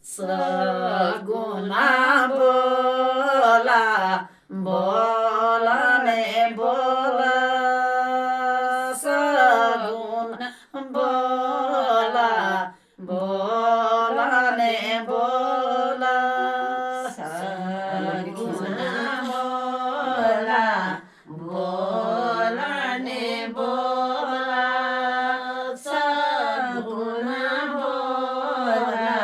सगुना बोला बोलने बोला सगुना बोला बोलने बोला सगुना बोला बोलने बोला सगुना बोला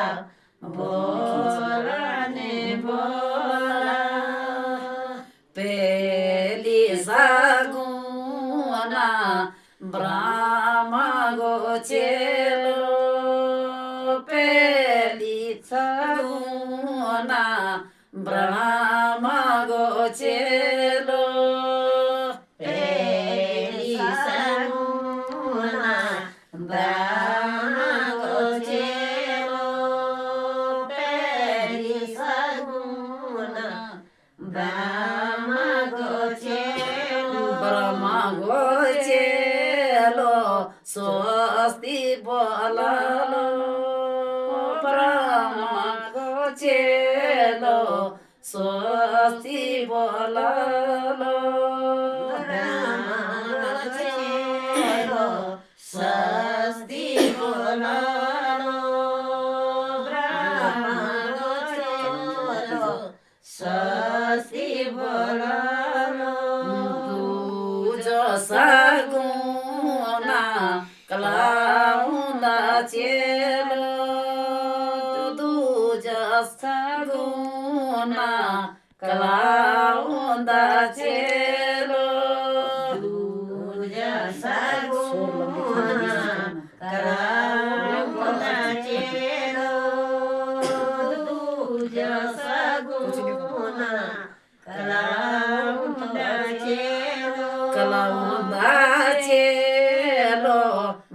बोलने बोला पेली सगुना ब्रह्म गोचेलो पेली सगुना ब्रह्म गोचेलो पेली सगुना ब्रह्म गोचेलो पेली सगुना ब्रह्म गोचेलो स्वस्ति बोलालो ब्रह्म गोचेलो स्वस्ति बोलालो ब्रह्म गोचेलो स्वस्ति बोलालो ब्रह्म गोचेलो स्वस्ति बोलालो तुझ सगुना कलाउना चेलो तुझ सगुना कलाउना चेलो तुझ सगुना कलाउना चेलो तुझ सगुना कलाउना चेलो कलाउना चेलो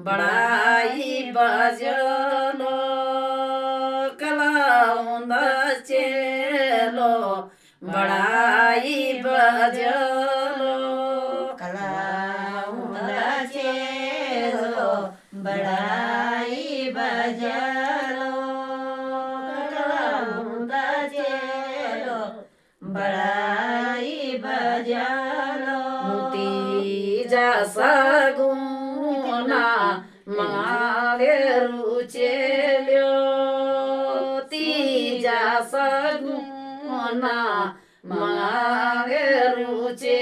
बड़ाई बजलो कलाउना चेलो बड़ाई बजलो कलाउना चेलो बड़ाई बजलो कलाउना चेलो बड़ाई बजलो तीजा सगुना मारे रुचेल्यो तीजा सगुना मारे रुचे